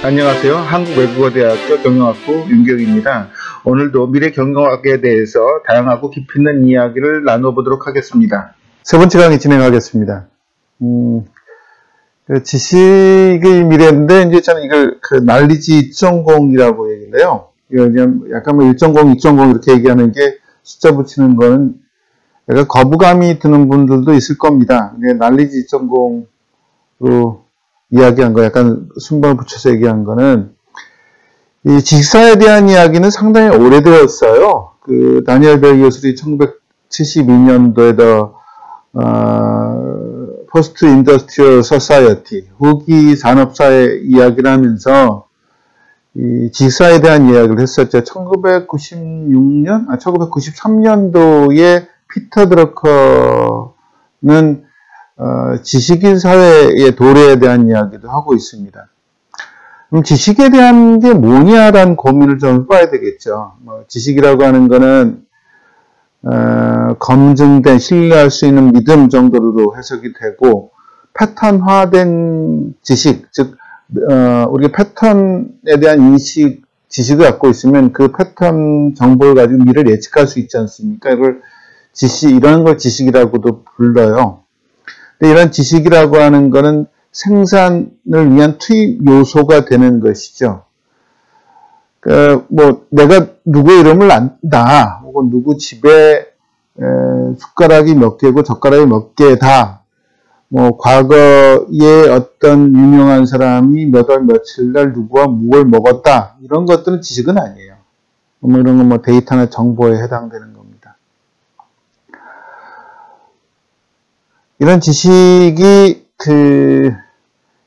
안녕하세요. 한국외국어대학교 경영학부 윤경입니다. 오늘도 미래 경영학에 대해서 다양하고 깊이 있는 이야기를 나눠보도록 하겠습니다. 세 번째 강의 진행하겠습니다. 지식의 미래인데, 이제 저는 이걸 날리지 2.0이라고 얘기인데요. 약간 1.0, 2.0 이렇게 얘기하는 게 숫자 붙이는 거는 약간 거부감이 드는 분들도 있을 겁니다. 근데 날리지 2.0으로 이야기한 거, 약간 순번을 붙여서 얘기한 거는, 이 지식사에 대한 이야기는 상당히 오래되었어요. 다니엘 벨 교수들이 1972년도에 포스트 인더스트리얼 소사이어티, 후기 산업사회 이야기를 하면서, 이 지식사에 대한 이야기를 했었죠. 1993년도에 피터 드러커는 지식인 사회의 도래에 대한 이야기도 하고 있습니다. 그럼 지식에 대한 게 뭐냐라는 고민을 좀 해봐야 되겠죠. 지식이라고 하는 거는 검증된, 신뢰할 수 있는 믿음 정도로 해석이 되고, 패턴화된 지식, 즉 우리가 패턴에 대한 인식, 지식을 갖고 있으면 그 패턴 정보를 가지고 미래를 예측할 수 있지 않습니까? 이런 걸 지식이라고도 불러요. 근데 이런 지식이라고 하는 거는 생산을 위한 투입 요소가 되는 것이죠. 내가 누구 이름을 안다, 혹은 누구 집에 숟가락이 몇 개고 젓가락이 몇 개다, 과거에 어떤 유명한 사람이 몇 월 며칠 날 누구와 무엇을 먹었다, 이런 것들은 지식은 아니에요. 이런 건 데이터나 정보에 해당되는 겁니다. 이런 지식이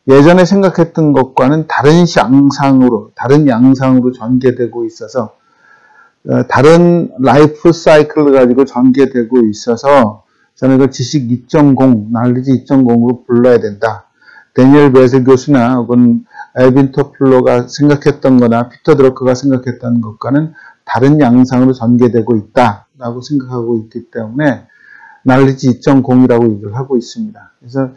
예전에 생각했던 것과는 다른 양상으로 전개되고 있어서, 다른 라이프 사이클을 가지고 전개되고 있어서, 저는 이걸 지식 2.0, 날리지 2.0으로 불러야 된다. 데니엘 베슬 교수나 혹은 엘빈 토플러가 생각했던 거나 피터 드러커가 생각했던 것과는 다른 양상으로 전개되고 있다라고 생각하고 있기 때문에 날리지 2.0이라고 얘기를 하고 있습니다. 그래서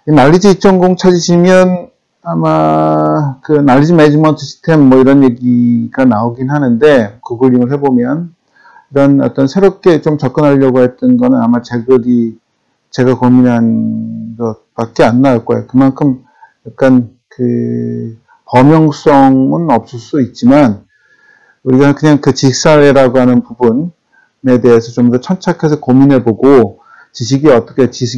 이 날리지 2.0 찾으시면 아마 날리지 매니지먼트 시스템 이런 얘기가 나오긴 하는데, 구글링을 해보면 이런 어떤 새롭게 좀 접근하려고 했던 거는 아마 제가 고민한 것밖에 안 나올 거예요. 그만큼 약간 범용성은 없을 수 있지만, 우리가 그냥 지식사회라고 하는 부분에 대해서 좀 더 천착해서 고민해보고, 지식이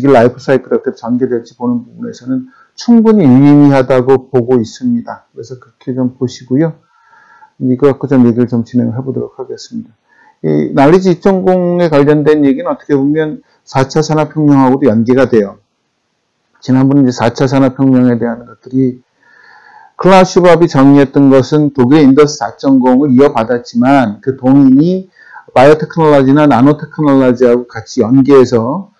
라이프 사이클이 어떻게 전개될지 보는 부분에서는 충분히 유의미하다고 보고 있습니다. 그래서 그렇게 좀 보시고요. 이거 갖고 좀 얘기를 좀 진행을 해보도록 하겠습니다. 이 날리지 2.0에 관련된 얘기는 어떻게 보면 4차 산업혁명하고도 연계가 돼요. 지난번에 이제 4차 산업혁명에 대한 것들이 클라우스 슈밥이 정의했던 것은 독일의 인더스트 4.0을 이어받았지만, 그 동인이 바이오테크놀로지나 나노테크놀로지하고 같이 연계해서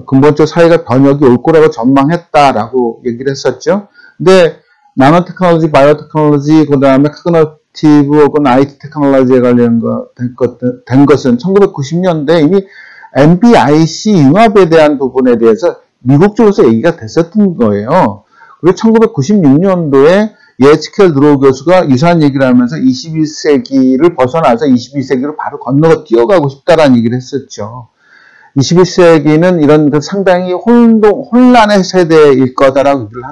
근본적 사회가 변혁이 올 거라고 전망했다라고 얘기를 했었죠. 근데 나노테크놀로지, 바이오테크놀로지, 그 다음에 카그니티브 혹은 IT 테크놀로지에 관련된 것은 1990년대 이미 MBIC 융합에 대한 부분에 대해서 미국 쪽에서 얘기가 됐었던 거예요. 그리고 1996년도에 예치켈 드로우 교수가 유사한 얘기를 하면서 21세기를 벗어나서 22세기로 바로 건너가 뛰어가고 싶다라는 얘기를 했었죠. 21세기는 이런 상당히 혼란의 세대일 거다라고 얘기를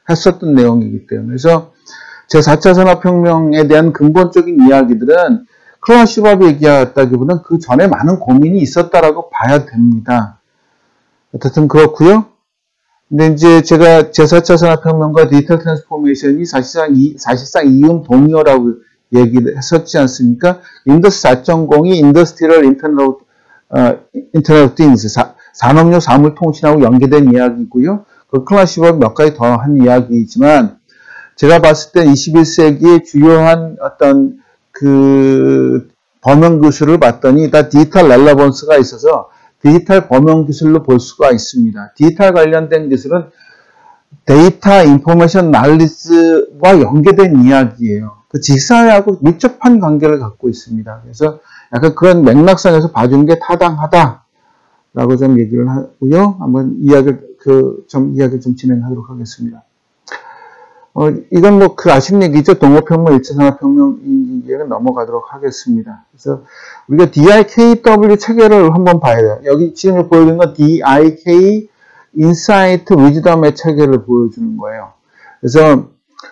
했었던 내용이기 때문에. 그래서 제4차 산업혁명에 대한 근본적인 이야기들은 클라우스 슈밥이 얘기했다기보다는 그 전에 많은 고민이 있었다라고 봐야 됩니다. 어쨌든 그렇고요. 근데 이제 제가 제4차 산업혁명과 디지털 트랜스포메이션이 사실상 이음 동의어라고 얘기를 했었지 않습니까? 인더스트 4.0이 인더스트리얼 인터넷 오브 띵스, 산업용 사물 통신하고 연계된 이야기고요. 클라우스 슈밥이 몇 가지 더 한 이야기이지만, 제가 봤을 때 21세기의 주요한 어떤 범용 기술을 봤더니 다 디지털 렐러번스가 있어서 디지털 범용 기술로 볼 수가 있습니다. 디지털 관련된 기술은 데이터, 인포메이션, 날리지와 연계된 이야기예요. 지식사회하고 밀접한 관계를 갖고 있습니다. 그래서 약간 그런 맥락상에서 봐주는 게 타당하다라고 좀 얘기를 하고요. 한번 이야기를 좀 진행하도록 하겠습니다. 이건 뭐 그 아쉬운 얘기죠. 동업혁명, 1차 산업혁명 얘기는 넘어가도록 하겠습니다. 그래서 우리가 DIKW 체계를 한번 봐야 돼요. 여기 지금 보여주는 건 DIK 인사이트 위즈덤의 체계를 보여주는 거예요. 그래서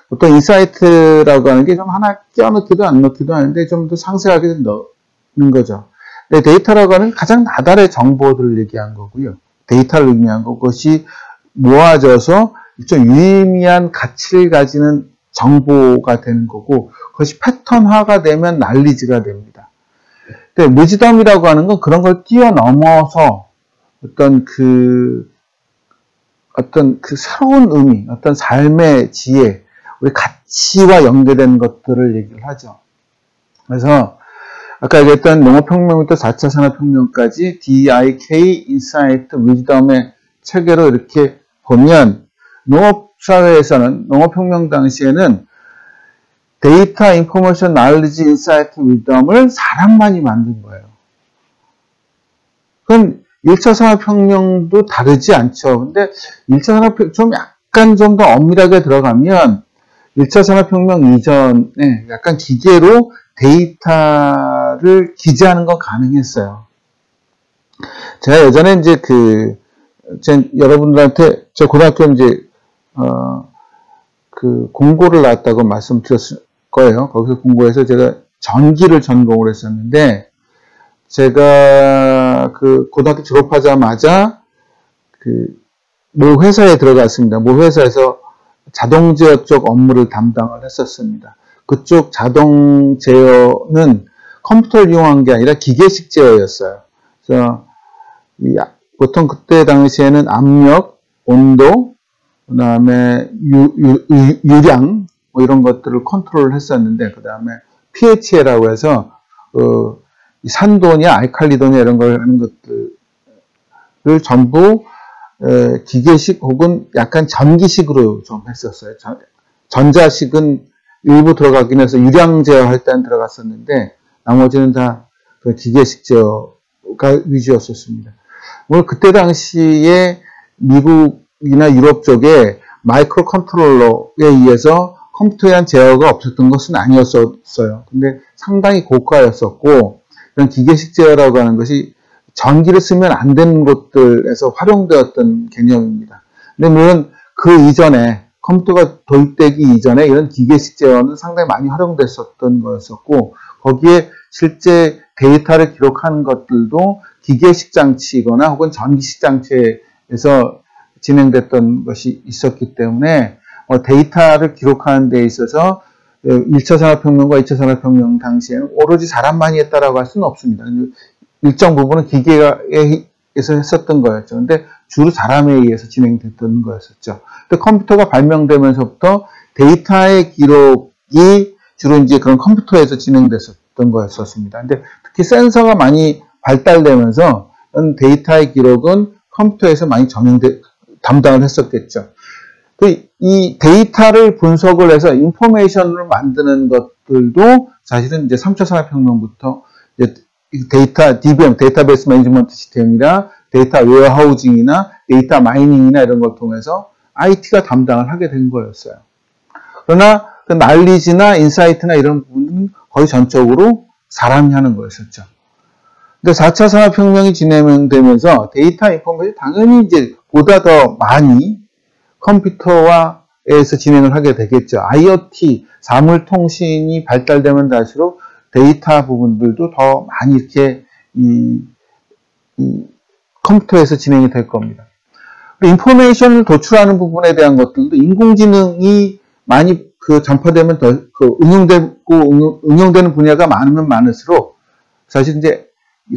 보통 인사이트라고 하는 게 좀 하나 껴넣기도 안 넣기도 하는데 좀 더 상세하게 넣는 거죠. 근데 데이터라고 하는 가장 나달의 정보들을 얘기한 거고요. 데이터를 의미한 거, 그것이 모아져서 좀 유의미한 가치를 가지는 정보가 되는 거고, 그것이 패턴화가 되면 난리지가 됩니다. 근데 위즈덤이라고 하는 건 그런 걸 뛰어넘어서 어떤 그 새로운 의미, 어떤 삶의 지혜, 우리 가치와 연계된 것들을 얘기를 하죠. 그래서 아까 얘기했던 농업혁명부터 4차 산업혁명까지 DIK, 인사이트, 위즈덤의 체계로 이렇게 보면 농업사회에서는 농업혁명 당시에는 데이터, 인포메이션, 나울리지, 인사이트, 위즈덤을 사람만이 만든 거예요. 그건 1차 산업혁명도 다르지 않죠. 근데 1차 산업혁명 좀 약간 좀 더 엄밀하게 들어가면 1차 산업혁명 이전에 약간 기계로 데이터를 기재하는 건 가능했어요. 제가 예전에 이제 여러분들한테 저 고등학교 이제 공고를 나왔다고 말씀드렸을 거예요. 거기서 공고해서 제가 전기를 전공을 했었는데 제가 고등학교 졸업하자마자 모 회사에 들어갔습니다. 모 회사에서 자동 제어 쪽 업무를 담당을 했었습니다. 그쪽 자동 제어는 컴퓨터를 이용한 게 아니라 기계식 제어였어요. 그래서 보통 그때 당시에는 압력, 온도, 그 다음에 유량 뭐 이런 것들을 컨트롤을 했었는데, 그 다음에 pH라고 해서 산도냐 알칼리도냐 이런 걸 하는 것들을 전부 기계식 혹은 약간 전기식으로 좀 했었어요. 전자식은 일부 들어가긴 해서 유량 제어할 때는 들어갔었는데 나머지는 다 그 기계식 제어가 위주였었습니다. 물론 그때 당시에 미국이나 유럽 쪽에 마이크로 컨트롤러에 의해서 컴퓨터에 대한 제어가 없었던 것은 아니었어요. 근데 상당히 고가였었고 그런 기계식 제어라고 하는 것이 전기를 쓰면 안 되는 곳들에서 활용되었던 개념입니다. 근데 물론 그 이전에 컴퓨터가 도입되기 이전에 이런 기계식 제어는 상당히 많이 활용됐었던 거였었고 거기에 실제 데이터를 기록하는 것들도 기계식 장치이거나 혹은 전기식 장치에서 진행됐던 것이 있었기 때문에 데이터를 기록하는 데 있어서 1차 산업혁명과 2차 산업혁명 당시에는 오로지 사람만이 했다라고 할 수는 없습니다. 일정 부분은 기계에서 했었던 거였죠. 근데 주로 사람에 의해서 진행됐던 거였었죠. 근데 컴퓨터가 발명되면서부터 데이터의 기록이 주로 이제 그런 컴퓨터에서 진행됐었던 거였었습니다. 근데 특히 센서가 많이 발달되면서 데이터의 기록은 컴퓨터에서 많이 담당을 했었겠죠. 이 데이터를 분석을 해서 인포메이션을 만드는 것들도 사실은 이제 3차 산업혁명부터 이제 데이터, DBM, 데이터베이스 매니지먼트 시스템이나 데이터 웨어하우징이나 데이터 마이닝이나 이런 걸 통해서 IT가 담당을 하게 된 거였어요. 그러나 그 난리지나 인사이트나 이런 부분은 거의 전적으로 사람이 하는 거였었죠. 근데 4차 산업혁명이 진행되면서 데이터 인포메이션이 당연히 이제 보다 더 많이 컴퓨터화에서 진행을 하게 되겠죠. IoT, 사물통신이 발달되면 갈수록 데이터 부분들도 더 많이 이렇게 컴퓨터에서 진행이 될 겁니다. 인포메이션을 도출하는 부분에 대한 것들도 인공지능이 많이 전파되면 더 응용되는 분야가 많으면 많을수록 사실 이제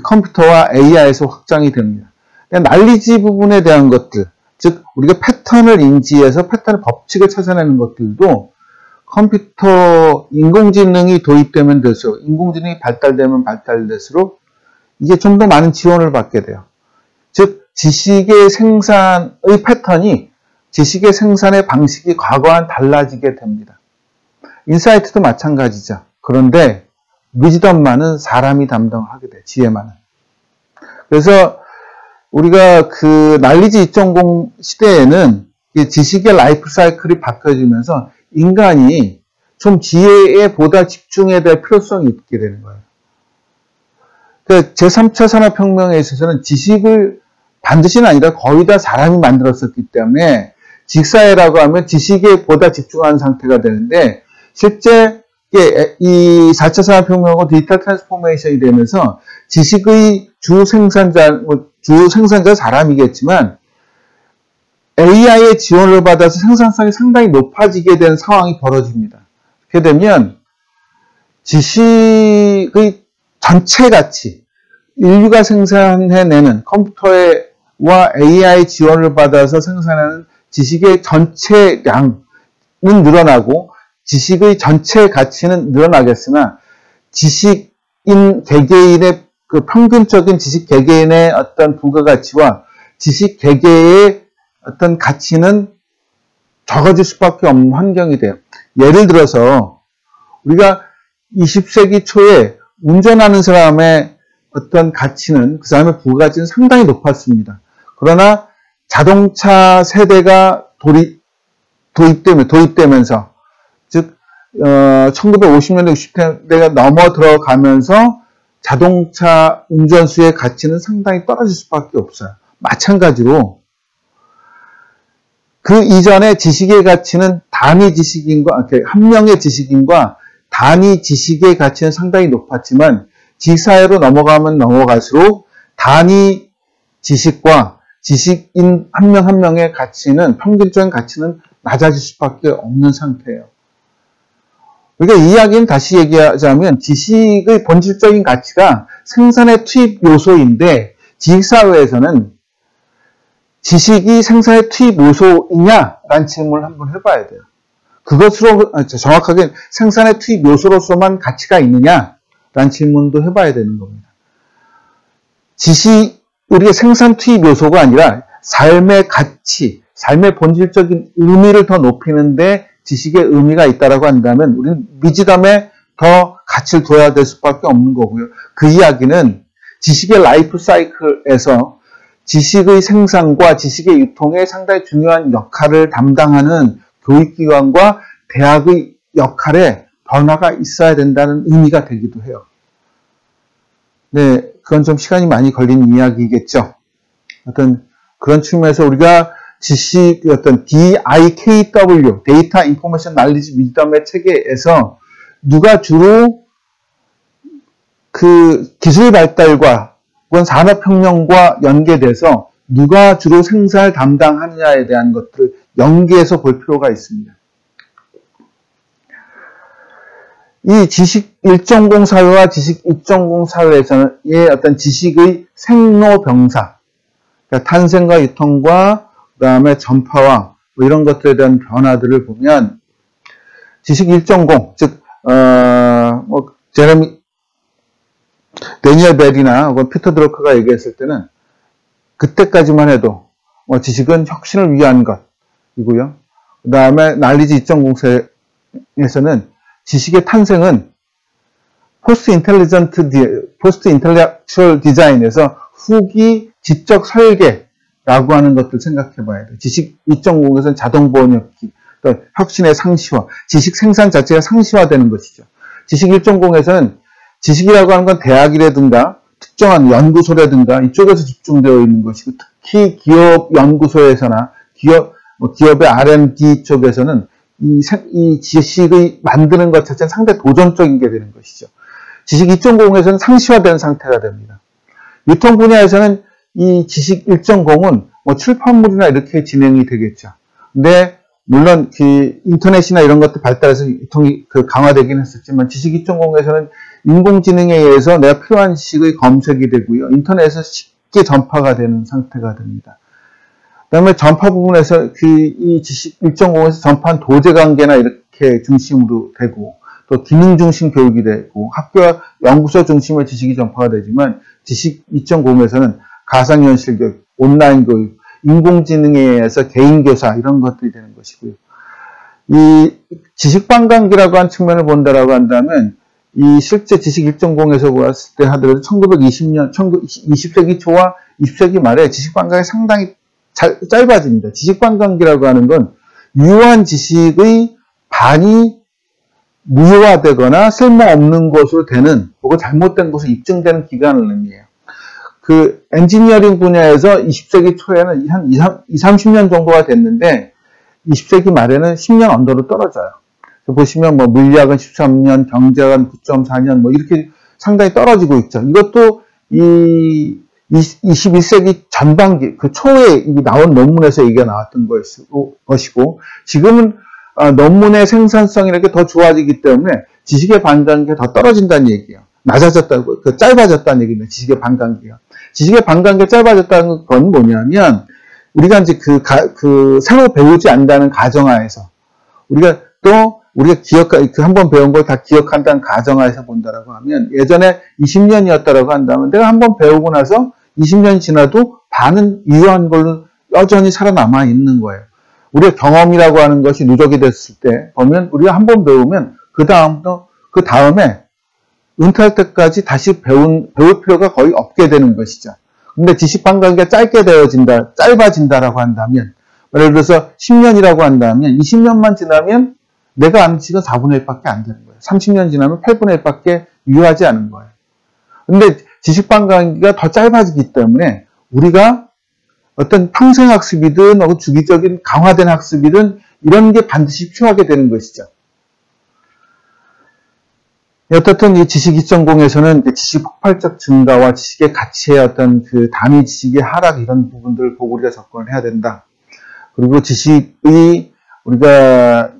컴퓨터와 AI에서 확장이 됩니다. 난리지 부분에 대한 것들, 즉 우리가 패턴을 인지해서 패턴의 법칙을 찾아내는 것들도 컴퓨터, 인공지능이 도입되면 될수록, 인공지능이 발달되면 발달될수록 이게 좀 더 많은 지원을 받게 돼요. 즉 지식의 생산의 패턴이 지식의 생산의 방식이 과거와는 달라지게 됩니다. 인사이트도 마찬가지죠. 그런데 위즈덤만은 사람이 담당을 하게 돼요. 지혜만은. 그래서 우리가 난리지 2.0 시대에는 지식의 라이프 사이클이 바뀌어지면서 인간이 좀 지혜에 보다 집중해야 될 필요성이 있게 되는 거예요. 그러니까 제3차 산업혁명에 있어서는 지식을 반드시는 아니라 거의 다 사람이 만들었었기 때문에 지식사회라고 하면 지식에 보다 집중하는 상태가 되는데 실제 이 4차 산업혁명하고 디지털 트랜스포메이션이 되면서 지식의 주 생산자 사람이겠지만 AI의 지원을 받아서 생산성이 상당히 높아지게 되는 상황이 벌어집니다. 그렇게 되면 지식의 전체 가치, 인류가 생산해내는 컴퓨터와 AI 지원을 받아서 생산하는 지식의 전체량은 늘어나고 지식의 전체 가치는 늘어나겠으나 지식인 개개인의 그 평균적인 지식 개개인의 어떤 부가가치와 지식 개개의 어떤 가치는 적어질 수밖에 없는 환경이 돼요. 예를 들어서 우리가 20세기 초에 운전하는 사람의 어떤 가치는 그 사람의 부가가치는 상당히 높았습니다. 그러나 자동차 세대가 도입되면서 즉 1950년대 60년대가 넘어 들어가면서 자동차 운전수의 가치는 상당히 떨어질 수밖에 없어요. 마찬가지로 그 이전에 지식의 가치는 단위 지식인과 한 명의 지식인과 단위 지식의 가치는 상당히 높았지만 지식사회로 넘어가면 넘어갈수록 단위 지식과 지식인 한 명 한 명의 가치는 평균적인 가치는 낮아질 수밖에 없는 상태예요. 그러니까 이 이야기는 다시 얘기하자면 지식의 본질적인 가치가 생산의 투입 요소인데 지식사회에서는 지식이 생산의 투입 요소이냐라는 질문을 한번 해봐야 돼요. 그것으로 정확하게 생산의 투입 요소로서만 가치가 있느냐라는 질문도 해봐야 되는 겁니다. 우리가 생산 투입 요소가 아니라 삶의 가치, 삶의 본질적인 의미를 더 높이는데 지식의 의미가 있다라고 한다면 우리는 미지감에 더 가치를 둬야 될 수밖에 없는 거고요. 그 이야기는 지식의 라이프 사이클에서 지식의 생산과 지식의 유통에 상당히 중요한 역할을 담당하는 교육기관과 대학의 역할에 변화가 있어야 된다는 의미가 되기도 해요. 네, 그건 좀 시간이 많이 걸리는 이야기겠죠. 어떤 그런 측면에서 우리가 지식 어떤 DIKW, 데이터 인포메이션 날리지 위덤의 체계에서 누가 주로 그 기술 발달과 혹은 산업혁명과 연계돼서 누가 주로 생산을 담당하느냐에 대한 것들을 연계해서 볼 필요가 있습니다. 이 지식 1.0 사회와 지식 2.0 사회에서의 어떤 지식의 생로병사, 그러니까 탄생과 유통과 그 다음에 전파와 뭐 이런 것들에 대한 변화들을 보면 지식 1.0, 즉 데니얼 벨이나 혹은 피터 드러커가 얘기했을 때는 그때까지만 해도 지식은 혁신을 위한 것이고요. 그 다음에 날리지 2.0세에서는 지식의 탄생은 포스트 인텔렉츄얼 디자인에서 후기 지적 설계라고 하는 것들 생각해 봐야 돼요. 지식 2.0에서는 자동보험역기, 그러니까 혁신의 상시화, 지식 생산 자체가 상시화되는 것이죠. 지식 1.0에서는 지식이라고 하는 건 대학이라든가 특정한 연구소라든가 이쪽에서 집중되어 있는 것이고 특히 기업 연구소에서나 기업의 R&D 쪽에서는 이 지식의 만드는 것 자체는 상당히 도전적인 게 되는 것이죠. 지식 2.0에서는 상시화된 상태가 됩니다. 유통 분야에서는 이 지식 1.0은 출판물이나 이렇게 진행이 되겠죠. 근데 물론 인터넷이나 이런 것도 발달해서 유통이 강화되긴 했었지만 지식 2.0에서는 인공지능에 의해서 내가 필요한 지식의 검색이 되고요. 인터넷에서 쉽게 전파가 되는 상태가 됩니다. 그 다음에 전파 부분에서 이 지식 1.0에서 전파한 도제관계나 이렇게 중심으로 되고 또 기능 중심 교육이 되고 학교와 연구소 중심의 지식이 전파가 되지만 지식 2.0에서는 가상현실 교육, 온라인 교육, 인공지능에 의해서 개인교사 이런 것들이 되는 것이고요. 이 지식관광기라고 하는 측면을 본다라고 한다면 이 실제 지식 1.0에서 보았을 때 하더라도 1920년, 20세기 초와 20세기 말에 지식관광이 상당히 짧아집니다. 지식관광기라고 하는 건 유효한 지식의 반이 무효화되거나 쓸모없는 것으로 되는 혹은 잘못된 것으로 입증되는 기간을 의미해요. 그 엔지니어링 분야에서 20세기 초에는 한 30년 정도가 됐는데 20세기 말에는 10년 언더로 떨어져요. 보시면 뭐 물리학은 13년, 경제학은 9.4년 뭐 이렇게 상당히 떨어지고 있죠. 이것도 이 21세기 전반기 그 초에 나온 논문에서 얘기가 나왔던 것이고 지금은 논문의 생산성이 이렇게 더 좋아지기 때문에 지식의 반감기가 더 떨어진다는 얘기예요. 낮아졌다고, 짧아졌다는 얘기입니다. 지식의 반감기가. 지식의 반감기가 짧아졌다는 건 뭐냐면, 우리가 이제 새로 배우지 않는다는 가정하에서, 우리가 한번 배운 걸 다 기억한다는 가정하에서 본다라고 하면, 예전에 20년이었다라고 한다면, 내가 한번 배우고 나서 20년이 지나도 반은 유효한 걸로 여전히 살아남아 있는 거예요. 우리가 경험이라고 하는 것이 누적이 됐을 때 보면 우리가 한번 배우면 그 다음에 은퇴할 때까지 다시 배울 필요가 거의 없게 되는 것이죠. 근데 지식 반감기가 짧아진다라고 한다면, 예를 들어서 10년이라고 한다면 20년만 지나면 내가 아는 지식은 4분의 1밖에 안 되는 거예요. 30년 지나면 8분의 1밖에 유효하지 않은 거예요. 근데 지식 반감기가 더 짧아지기 때문에 우리가 어떤 평생학습이든 혹은 주기적인 강화된 학습이든 이런 게 반드시 필요하게 되는 것이죠. 어떻든 이 지식 이전공에서는 지식 폭발적 증가와 지식의 가치의 어떤 그 단위 지식의 하락 이런 부분들을 보고 우리가 접근을 해야 된다. 그리고 지식이 우리가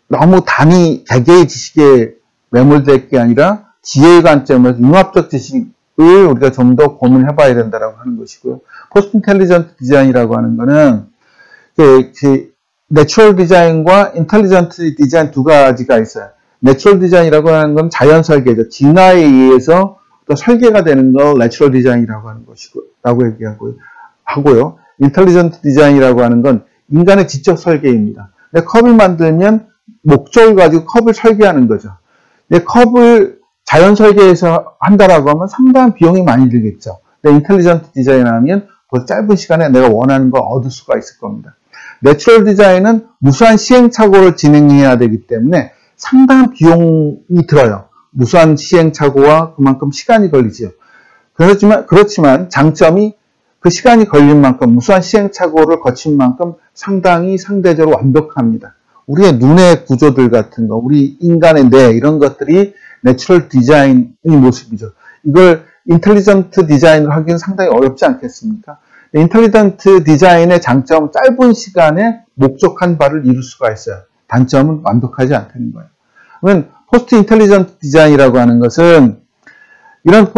너무 단위 개개의 지식에 매몰될 게 아니라 지혜의 관점에서 융합적 지식을 우리가 좀 더 고민해 봐야 된다라고 하는 것이고요. 포스트 인텔리전트 디자인이라고 하는 거는 내추럴 디자인과 인텔리전트 디자인 두 가지가 있어요. 내추럴 디자인이라고 하는 건 자연 설계죠. 진화에 의해서 또 설계가 되는 걸 내추럴 디자인이라고 하는 것이라고 하고요. 인텔리전트 디자인이라고 하는 건 인간의 지적 설계입니다. 내 컵을 만들면 목적을 가지고 컵을 설계하는 거죠. 내 컵을 자연 설계해서 한다라고 하면 상당한 비용이 많이 들겠죠. 근데 인텔리전트 디자인 하면 그 짧은 시간에 내가 원하는 걸 얻을 수가 있을 겁니다. 내추럴 디자인은 무수한 시행착오를 진행해야 되기 때문에 상당한 비용이 들어요. 무수한 시행착오와 그만큼 시간이 걸리죠. 그렇지만 장점이 그 시간이 걸린 만큼 무수한 시행착오를 거친 만큼 상당히 상대적으로 완벽합니다. 우리의 눈의 구조들 같은 거, 우리 인간의 뇌 이런 것들이 내추럴 디자인의 모습이죠. 이걸 인텔리전트 디자인을 하기는 상당히 어렵지 않겠습니까? 인텔리전트 디자인의 장점은 짧은 시간에 목적한 바를 이룰 수가 있어요. 단점은 완벽하지 않다는 거예요. 그러면 포스트 인텔리전트 디자인이라고 하는 것은 이런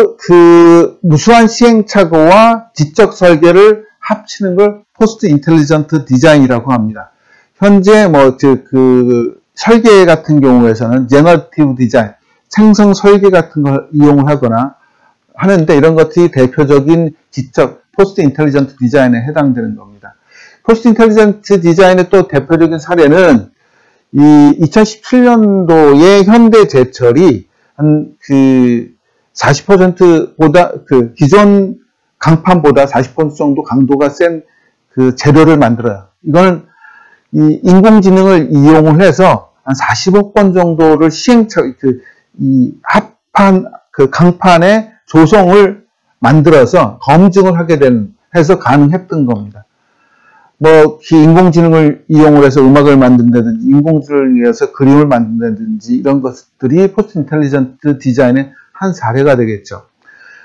무수한 시행착오와 지적 설계를 합치는 걸 포스트 인텔리전트 디자인이라고 합니다. 현재 설계 같은 경우에서는 제너러티브 디자인, 생성 설계 같은 걸 이용을 하거나 하는데 이런 것들이 대표적인 지적 포스트 인텔리전트 디자인에 해당되는 겁니다. 포스트 인텔리전트 디자인의 또 대표적인 사례는 이 2017년도에 현대제철이 한 40%보다 기존 강판보다 40% 정도 강도가 센 재료를 만들어요. 이거는 이 인공지능을 이용을 해서 한 40억 번 정도를 강판의 조성을 만들어서 검증을 하게 해서 가능했던 겁니다. 인공지능을 이용을 해서 음악을 만든다든지, 인공지능을 이용해서 그림을 만든다든지, 이런 것들이 포스트 인텔리전트 디자인의 한 사례가 되겠죠.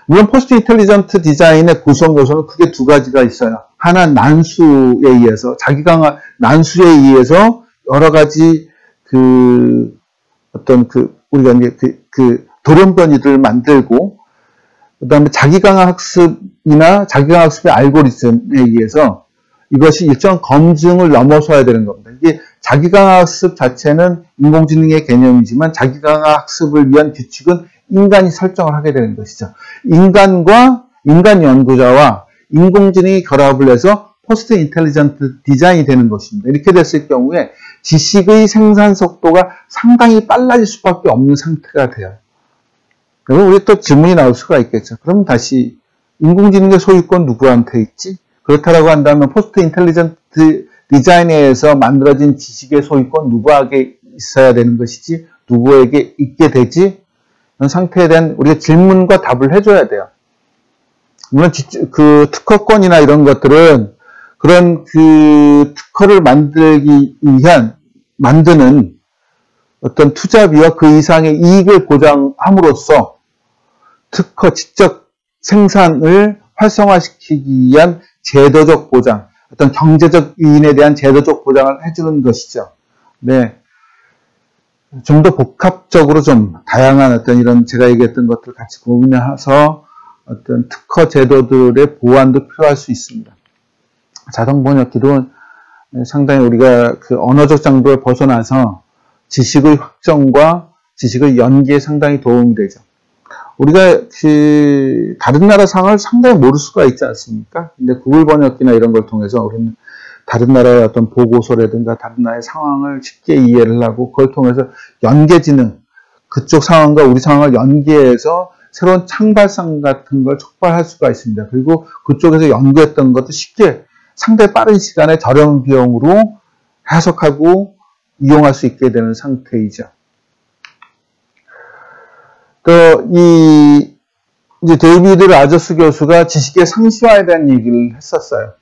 물론 포스트 인텔리전트 디자인의 구성 요소는 크게 두 가지가 있어요. 하나는 난수에 의해서, 난수에 의해서 여러 가지 우리가 이제 돌연변이들을 만들고, 그 다음에 자기강화 학습이나 자기강화 학습의 알고리즘에 의해서 이것이 일정 검증을 넘어서야 되는 겁니다. 이게 자기강화 학습 자체는 인공지능의 개념이지만 자기강화 학습을 위한 규칙은 인간이 설정을 하게 되는 것이죠. 인간 연구자와 인공지능이 결합을 해서 포스트 인텔리전트 디자인이 되는 것입니다. 이렇게 됐을 경우에 지식의 생산 속도가 상당히 빨라질 수밖에 없는 상태가 돼요. 그리고 우리 또 질문이 나올 수가 있겠죠. 그럼 다시 인공지능의 소유권 누구한테 있지? 그렇다라고 한다면 포스트 인텔리전트 디자인에 의해서 만들어진 지식의 소유권 누구에게 있어야 되는 것이지 누구에게 있게 되지? 이런 상태에 대한 우리가 질문과 답을 해줘야 돼요. 물론 그 특허권이나 이런 것들은 그런 그 특허를 만들기 위한 만드는 어떤 투자비와 그 이상의 이익을 보장함으로써 특허 지적 생산을 활성화시키기 위한 제도적 보장, 어떤 경제적 이인에 대한 제도적 보장을 해주는 것이죠. 네. 좀 더 복합적으로 좀 다양한 어떤 이런 제가 얘기했던 것들을 같이 고민해서 어떤 특허 제도들의 보완도 필요할 수 있습니다. 자동 번역기도 상당히 우리가 그 언어적 장벽을 벗어나서 지식의 확정과 지식의 연계에 상당히 도움이 되죠. 우리가 그 다른 나라 상황을 상당히 모를 수가 있지 않습니까? 근데 구글 번역기나 이런 걸 통해서 우리는 다른 나라의 어떤 보고서라든가 다른 나라의 상황을 쉽게 이해를 하고 그걸 통해서 연계지능, 그쪽 상황과 우리 상황을 연계해서 새로운 창발상 같은 걸 촉발할 수가 있습니다. 그리고 그쪽에서 연구했던 것도 쉽게 상당히 빠른 시간에 저렴 비용으로 해석하고 이용할 수 있게 되는 상태이죠. 또 이제 데이비드 라저스 교수가 지식의 상시화에 대한 얘기를 했었어요.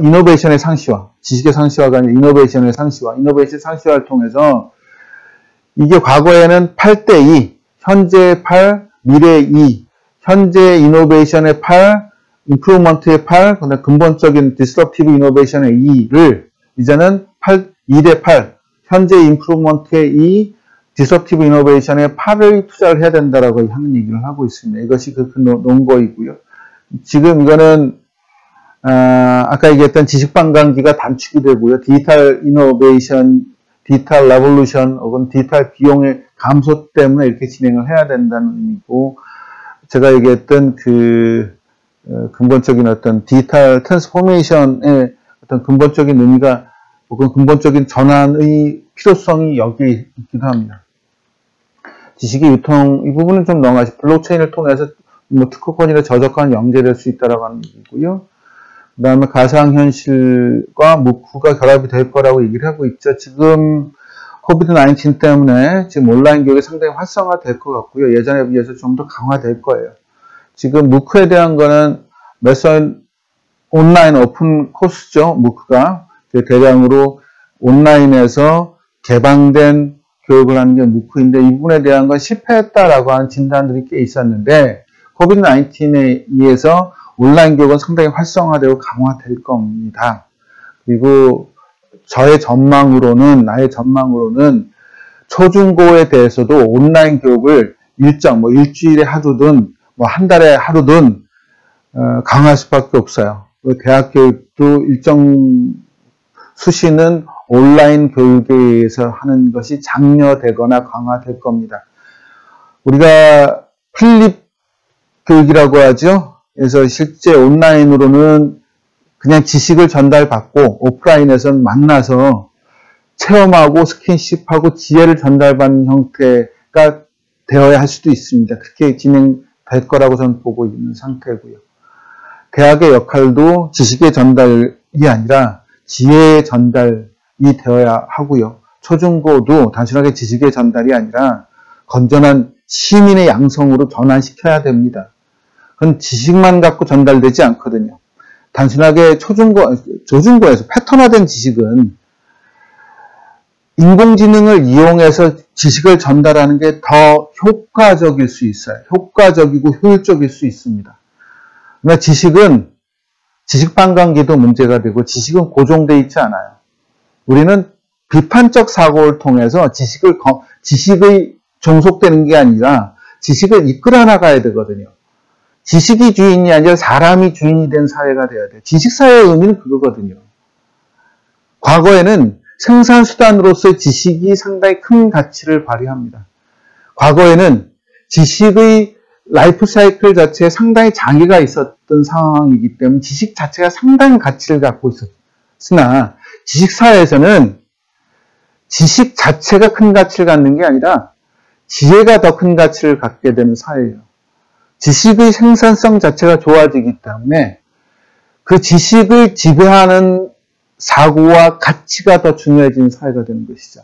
이노베이션의 상시화, 지식의 상시화가 아니라 이노베이션의 상시화, 이노베이션 상시화를 통해서 이게 과거에는 8대2, 현재의 8, 미래의 2, 현재 이노베이션의 8, 임프루먼트의 8, 그다음에 근본적인 디스럽티브 이노베이션의 2를 이제는 2대 8, 현재 임프루먼트의 2, 디스럽티브 이노베이션의 8을 투자를 해야 된다라고 하는 얘기를 하고 있습니다. 이것이 그 논거이고요. 지금 이거는 아까 얘기했던 지식반감기가 단축이 되고요. 디지털 이노베이션, 디지털 레볼루션 혹은 디지털 비용의 감소 때문에 이렇게 진행을 해야 된다는 의미고, 제가 얘기했던 그 근본적인 어떤 디지털 트랜스포메이션의 어떤 근본적인 의미가 혹은 근본적인 전환의 필요성이 여기에 있기도 합니다. 지식의 유통, 이 부분은 좀 넘어가시, 블록체인을 통해서 뭐 특허권이나 저작권 연계될 수 있다라고 하는 얘기고요. 그 다음에 가상현실과 MOOC가 결합이 될 거라고 얘기를 하고 있죠. 지금 코비드-19 때문에 지금 온라인 교육이 상당히 활성화될 것 같고요. 예전에 비해서 좀 더 강화될 거예요. 지금 MOOC에 대한 거는 온라인 오픈 코스죠. MOOC가 대량으로 온라인에서 개방된 교육을 하는 게 MOOC인데, 이 부분에 대한 건 실패했다라고 하는 진단들이 꽤 있었는데, 코비드-19에 의해서 온라인 교육은 상당히 활성화되고 강화될 겁니다. 그리고 나의 전망으로는 초중고에 대해서도 온라인 교육을 일주일에 하루든 한 달에 하루든 강화할 수밖에 없어요. 대학 교육도 일정 수시는 온라인 교육에 의해서 하는 것이 장려되거나 강화될 겁니다. 우리가 플립 교육이라고 하죠. 그래서 실제 온라인으로는 그냥 지식을 전달받고 오프라인에서는 만나서 체험하고 스킨십하고 지혜를 전달받는 형태가 되어야 할 수도 있습니다. 그렇게 진행될 거라고 저는 보고 있는 상태고요. 대학의 역할도 지식의 전달이 아니라 지혜의 전달이 되어야 하고요. 초중고도 단순하게 지식의 전달이 아니라 건전한 시민의 양성으로 전환시켜야 됩니다. 그건 지식만 갖고 전달되지 않거든요. 단순하게 조중고에서 패턴화된 지식은 인공지능을 이용해서 지식을 전달하는 게 더 효과적일 수 있어요. 효과적이고 효율적일 수 있습니다. 그러나 지식은 지식반감기도 문제가 되고 지식은 고정되어 있지 않아요. 우리는 비판적 사고를 통해서 지식의 종속되는 게 아니라 지식을 이끌어 나가야 되거든요. 지식이 주인이 아니라 사람이 주인이 된 사회가 돼야 돼요. 지식사회의 의미는 그거거든요. 과거에는 생산수단으로서의 지식이 상당히 큰 가치를 발휘합니다. 과거에는 지식의 라이프 사이클 자체에 상당히 장애가 있었던 상황이기 때문에 지식 자체가 상당히 가치를 갖고 있었으나 지식사회에서는 지식 자체가 큰 가치를 갖는 게 아니라 지혜가 더 큰 가치를 갖게 되는 사회예요. 지식의 생산성 자체가 좋아지기 때문에 그 지식을 지배하는 사고와 가치가 더 중요해진 사회가 되는 것이죠.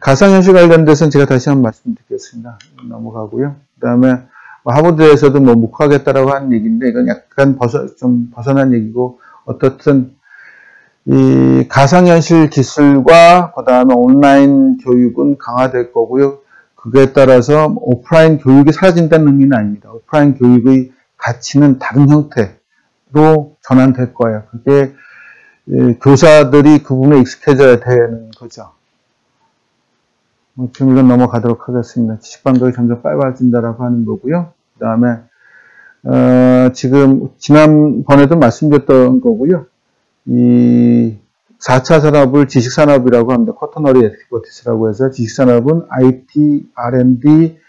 가상현실 관련돼서는 제가 다시 한번 말씀드리겠습니다. 넘어가고요. 그 다음에 하버드에서도 뭐 묵하겠다라고 하는 얘기인데 이건 약간 좀 벗어난 얘기고 어떻든 이 가상현실 기술과 그 다음에 온라인 교육은 강화될 거고요. 그에 따라서 오프라인 교육이 사라진다는 의미는 아닙니다. 오프라인 교육의 가치는 다른 형태로 전환될 거예요. 그게 교사들이 그 부분에 익숙해져야 되는 거죠. 지금 이건 넘어가도록 하겠습니다. 지식반경이 점점 빨라진다라고 하는 거고요. 그 다음에 지금 지난번에도 말씀드렸던 거고요. 이 4차 산업을 지식산업이라고 합니다. 쿼터너리 액티비티스라고 해서 지식산업은 IT, R&D,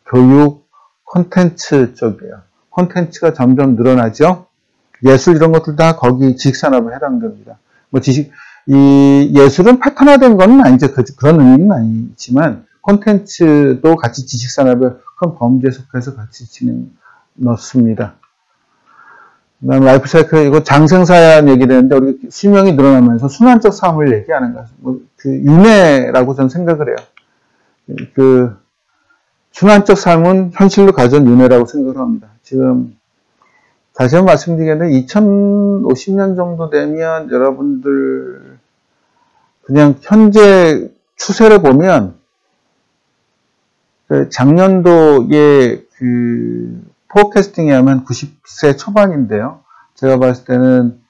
교육, 콘텐츠 쪽이에요. 콘텐츠가 점점 늘어나죠. 예술 이런 것들 다 거기 지식산업에 해당됩니다. 이 예술은 패턴화된 건 아니죠. 그런 의미는 아니지만 콘텐츠도 같이 지식산업의 큰 범주에 속해서 같이 넣습니다. 그 다음에 라이프 사이클, 이거 장생사연 얘기를 했는데, 우리 수명이 늘어나면서 순환적 삶을 얘기하는 거죠. 윤회라고 저는 생각을 해요. 순환적 삶은 현실로 가져온 윤회라고 생각을 합니다. 지금, 다시 한번 말씀드리겠는데, 2050년 정도 되면 여러분들, 그냥 현재 추세를 보면, 작년도에 포캐스팅에 하면 90세 초반인데요. 제가 봤을 때는,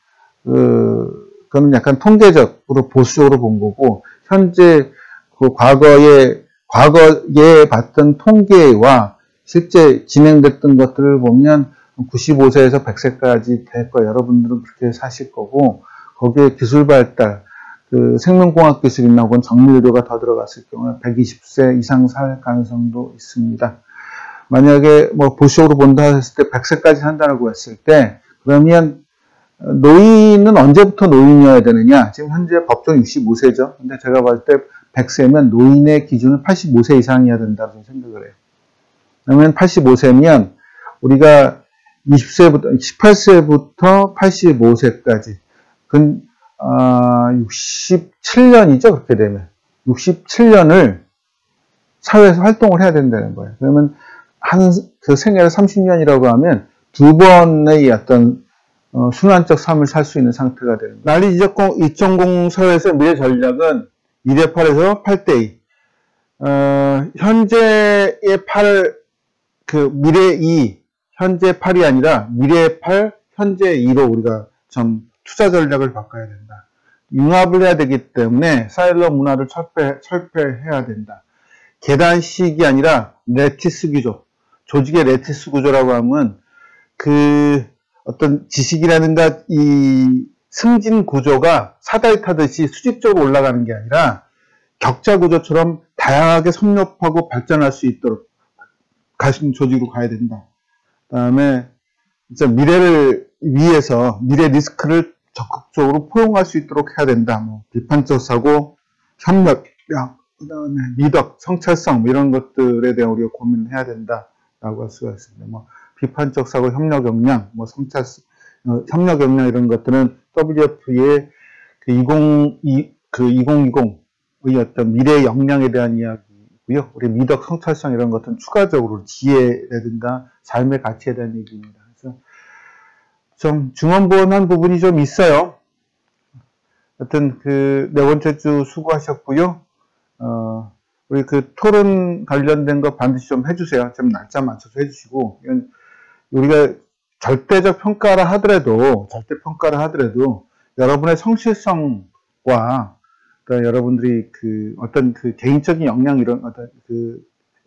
그거는 약간 통계적으로 보수적으로 본 거고, 현재 과거에 봤던 통계와 실제 진행됐던 것들을 보면 95세에서 100세까지 될 거예요. 여러분들은 그렇게 사실 거고, 거기에 기술 발달, 생명공학 기술이나 혹은 정밀의료가 더 들어갔을 경우에 120세 이상 살 가능성도 있습니다. 만약에 보수적으로 본다 했을 때 100세까지 산다고 했을 때 그러면 노인은 언제부터 노인이어야 되느냐? 지금 현재 법정 65세죠. 근데 제가 봤을 때 100세면 노인의 기준은 85세 이상이어야 된다고 생각을 해요. 그러면 85세면 우리가 18세부터 85세까지 67년이죠. 그렇게 되면 67년을 사회에서 활동을 해야 된다는 거예요. 그러면 그 생애를 30년이라고 하면 두 번의 어떤 순환적 삶을 살 수 있는 상태가 되는 거예요. 난리 2.0 사회에서 미래 전략은 2대 8에서 8대 2. 현재의 8, 미래 2, 현재 8이 아니라 미래 8, 현재 2로 우리가 좀 투자 전략을 바꿔야 된다. 융합을 해야 되기 때문에 사일러 문화를 철폐해야 된다. 계단식이 아니라 레티스 구조. 조직의 레티스 구조라고 하면 어떤 지식이라든가 이 승진 구조가 사다리 타듯이 수직적으로 올라가는 게 아니라 격자 구조처럼 다양하게 섭렵하고 발전할 수 있도록 가신 조직으로 가야 된다. 그 다음에 진짜 미래를 위해서 미래 리스크를 적극적으로 포용할 수 있도록 해야 된다. 비판적 사고, 협력, 그 다음에 미덕, 성찰성 이런 것들에 대한 우리가 고민을 해야 된다라고 할 수가 있습니다. 비판적 사고, 협력 역량, 성찰성, 협력 역량 이런 것들은 WF의 2020의 어떤 미래 역량에 대한 이야기고요. 우리 미덕, 성찰성 이런 것들은 추가적으로 지혜라든가 삶의 가치에 대한 얘기입니다. 그래서 좀 중언부언한 부분이 좀 있어요. 하여튼 네 번째 주 수고하셨고요. 우리 토론 관련된 거 반드시 좀 해주세요. 좀 날짜 맞춰서 해주시고, 우리가 절대 평가를 하더라도 여러분의 성실성과 그러니까 여러분들이 어떤 개인적인 역량 이런 어떤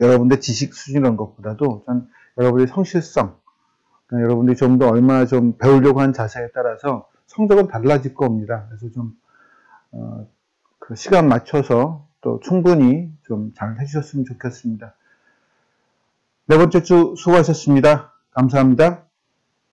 여러분의 지식 수준 이런 것보다도 전 여러분의 성실성, 그러니까 여러분들이 좀 더 얼마나 좀 배우려고 하는 자세에 따라서 성적은 달라질 겁니다. 그래서 좀 시간 맞춰서 또 충분히 좀 잘 해주셨으면 좋겠습니다. 네 번째 주 수고하셨습니다. 감사합니다.